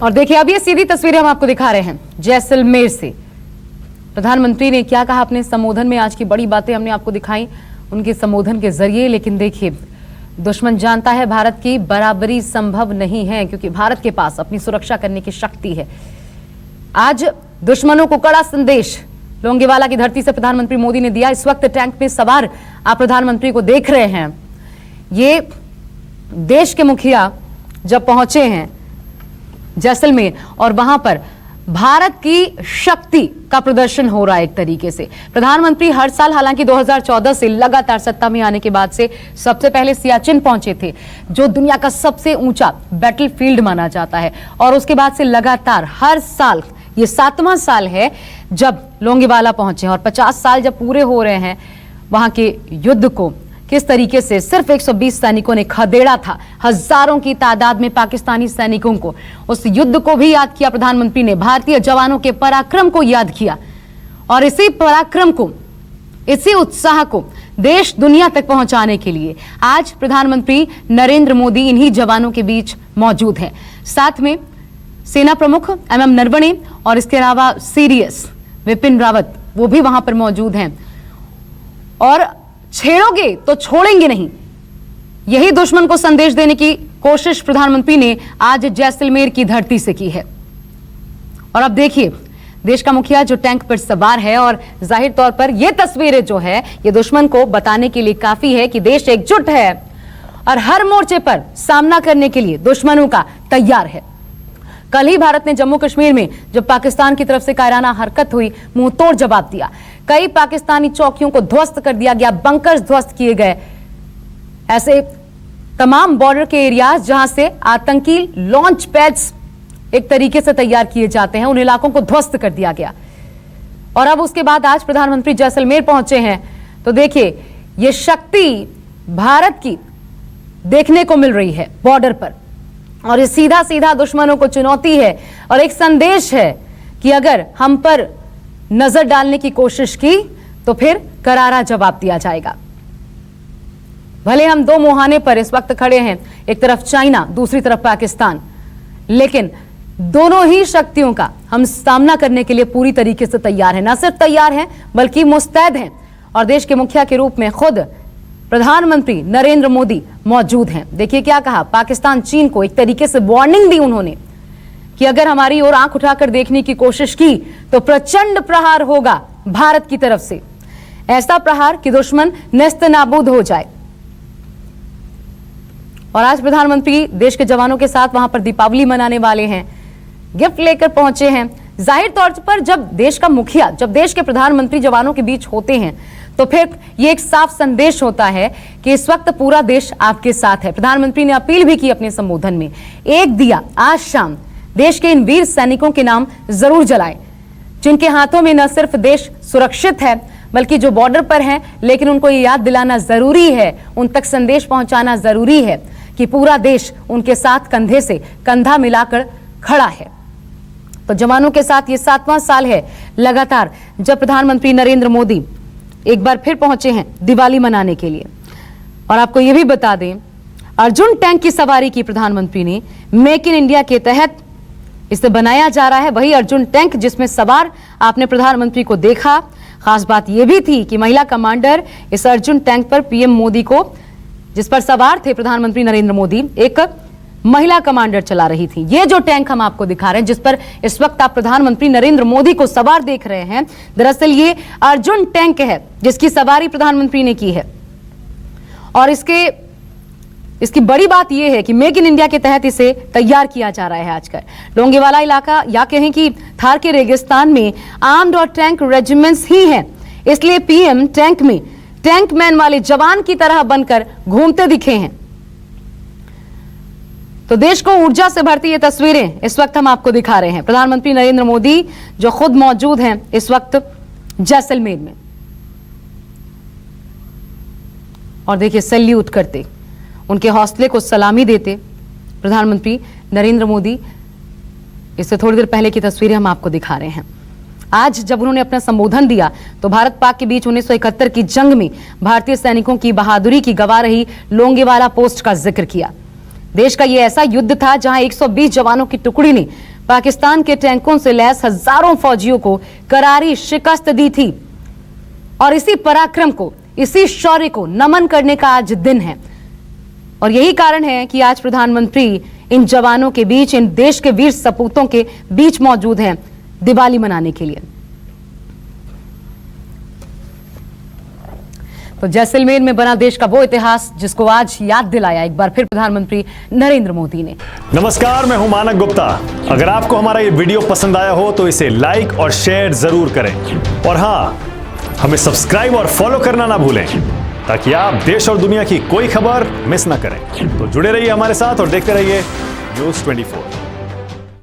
और देखिए अब ये सीधी तस्वीरें हम आपको दिखा रहे हैं जैसलमेर से। प्रधानमंत्री ने क्या कहा अपने संबोधन में, आज की बड़ी बातें हमने आपको दिखाई उनके संबोधन के जरिए। लेकिन देखिए, दुश्मन जानता है भारत की बराबरी संभव नहीं है, क्योंकि भारत के पास अपनी सुरक्षा करने की शक्ति है। आज दुश्मनों को कड़ा संदेश लोंगेवाला की धरती से प्रधानमंत्री मोदी ने दिया। इस वक्त टैंक में सवार आप प्रधानमंत्री को देख रहे हैं। ये देश के मुखिया जब पहुंचे हैं जैसलमेर और वहां पर भारत की शक्ति का प्रदर्शन हो रहा है एक तरीके से। प्रधानमंत्री हर साल, हालांकि 2014 से लगातार सत्ता में आने के बाद से सबसे पहले सियाचिन पहुंचे थे, जो दुनिया का सबसे ऊंचा बैटलफील्ड माना जाता है। और उसके बाद से लगातार हर साल, ये 7वां साल है जब लोंगेवाला पहुंचे और 50 साल जब पूरे हो रहे हैं वहां के युद्ध को किस तरीके से सिर्फ 120 सैनिकों ने खदेड़ा था, हजारों की तादाद में पाकिस्तानी सैनिकों को। उस युद्ध को भी याद किया प्रधानमंत्री ने, भारतीय जवानों के पराक्रम को याद किया। और इसी पराक्रम को, इसी उत्साह को देश दुनिया तक पहुंचाने के लिए आज प्रधानमंत्री नरेंद्र मोदी इन्हीं जवानों के बीच मौजूद हैं। साथ में सेना प्रमुख MM नरवणे और इसके अलावा सीडीएस विपिन रावत, वो भी वहां पर मौजूद हैं। और छेड़ोगे तो छोड़ेंगे नहीं, यही दुश्मन को संदेश देने की कोशिश प्रधानमंत्री ने आज जैसलमेर की धरती से की है। और अब देखिए, देश का मुखिया जो टैंक पर सवार है, और जाहिर तौर पर यह तस्वीरें जो है ये दुश्मन को बताने के लिए काफी है कि देश एकजुट है और हर मोर्चे पर सामना करने के लिए दुश्मनों का तैयार है। कल ही भारत ने जम्मू कश्मीर में जब पाकिस्तान की तरफ से कायराना हरकत हुई, मुंह तोड़ जवाब दिया। कई पाकिस्तानी चौकियों को ध्वस्त कर दिया गया, बंकर्स ध्वस्त किए गए। ऐसे तमाम बॉर्डर के एरियाज जहां से आतंकी लॉन्च पैड्स एक तरीके से तैयार किए जाते हैं, उन इलाकों को ध्वस्त कर दिया गया। और अब उसके बाद आज प्रधानमंत्री जैसलमेर पहुंचे हैं, तो देखिए ये शक्ति भारत की देखने को मिल रही है बॉर्डर पर। और ये सीधा सीधा दुश्मनों को चुनौती है और एक संदेश है कि अगर हम पर नजर डालने की कोशिश की तो फिर करारा जवाब दिया जाएगा। भले हम दो मुहाने पर इस वक्त खड़े हैं, एक तरफ चाइना, दूसरी तरफ पाकिस्तान, लेकिन दोनों ही शक्तियों का हम सामना करने के लिए पूरी तरीके से तैयार हैं। न सिर्फ तैयार हैं बल्कि मुस्तैद हैं। और देश के मुखिया के रूप में खुद प्रधानमंत्री नरेंद्र मोदी मौजूद हैं। देखिए क्या कहा, पाकिस्तान चीन को एक तरीके से वार्निंग दी उन्होंने कि अगर हमारी ओर आंख उठाकर देखने की कोशिश की तो प्रचंड प्रहार होगा भारत की तरफ से, ऐसा प्रहार कि दुश्मन नेस्त नाबूद हो जाए। और आज प्रधानमंत्री देश के जवानों के साथ वहां पर दीपावली मनाने वाले हैं, गिफ्ट लेकर पहुंचे हैं। जाहिर तौर पर जब देश का मुखिया, जब देश के प्रधानमंत्री जवानों के बीच होते हैं तो फिर ये एक साफ संदेश होता है कि इस वक्त पूरा देश आपके साथ है। प्रधानमंत्री ने अपील भी की अपने संबोधन में, एक दिया आज शाम देश के इन वीर सैनिकों के नाम जरूर जलाएं, जिनके हाथों में न सिर्फ देश सुरक्षित है बल्कि जो बॉर्डर पर हैं, लेकिन उनको ये याद दिलाना जरूरी है, उन तक संदेश पहुंचाना जरूरी है कि पूरा देश उनके साथ कंधे से कंधा मिलाकर खड़ा है। तो जवानों के साथ ये 7वां साल है लगातार जब प्रधानमंत्री नरेंद्र मोदी एक बार फिर पहुंचे हैं दिवाली मनाने के लिए। और आपको यह भी बता दें, अर्जुन टैंक की सवारी की प्रधानमंत्री ने मेक इन इंडिया के तहत इसे बनाया जा रहा है। वही अर्जुन टैंक जिसमें सवार आपने प्रधानमंत्री को देखा। खास बात यह भी थी कि महिला कमांडर इस अर्जुन टैंक पर पीएम मोदी को, जिस पर सवार थे प्रधानमंत्री नरेंद्र मोदी, एक महिला कमांडर चला रही थी। ये जो टैंक हम आपको दिखा रहे हैं, जिस पर इस वक्त आप प्रधानमंत्री नरेंद्र मोदी को सवार देख रहे हैं, दरअसल ये अर्जुन टैंक है जिसकी सवारी प्रधानमंत्री ने की है। और इसकी बड़ी बात यह है कि मेक इन इंडिया के तहत इसे तैयार किया जा रहा है। आजकल लोंगेवाला इलाका, या कहें कि थार के रेगिस्तान में आर्म्ड और टैंक रेजिमेंट्स ही हैं, इसलिए पीएम टैंक में टैंक मैन वाले जवान की तरह बनकर घूमते दिखे हैं। तो देश को ऊर्जा से भरती ये तस्वीरें इस वक्त हम आपको दिखा रहे हैं। प्रधानमंत्री नरेंद्र मोदी जो खुद मौजूद हैं इस वक्त जैसलमेर में, और देखिए सैल्यूट करते, उनके हौसले को सलामी देते प्रधानमंत्री नरेंद्र मोदी। इससे थोड़ी देर पहले की तस्वीरें हम आपको दिखा रहे हैं। आज जब उन्होंने अपना संबोधन दिया तो भारत पाक के बीच 1971 की जंग में भारतीय सैनिकों की बहादुरी की गवाह रही लोंगेवाला पोस्ट का जिक्र किया। देश का यह ऐसा युद्ध था जहां 120 जवानों की टुकड़ी ने पाकिस्तान के टैंकों से लैस हजारों फौजियों को करारी शिकस्त दी थी। और इसी पराक्रम को, इसी शौर्य को नमन करने का आज दिन है। और यही कारण है कि आज प्रधानमंत्री इन जवानों के बीच, इन देश के वीर सपूतों के बीच मौजूद हैं दिवाली मनाने के लिए। तो जैसलमेर में बना देश का वो इतिहास जिसको आज याद दिलाया एक बार फिर प्रधानमंत्री नरेंद्र मोदी ने। नमस्कार, मैं हूं मानक गुप्ता। अगर आपको हमारा ये वीडियो पसंद आया हो तो इसे लाइक और शेयर जरूर करें। और हां, हमें सब्सक्राइब और फॉलो करना ना भूलें ताकि आप देश और दुनिया की कोई खबर मिस ना करें। तो जुड़े रहिए हमारे साथ और देखते रहिए न्यूज़ 24।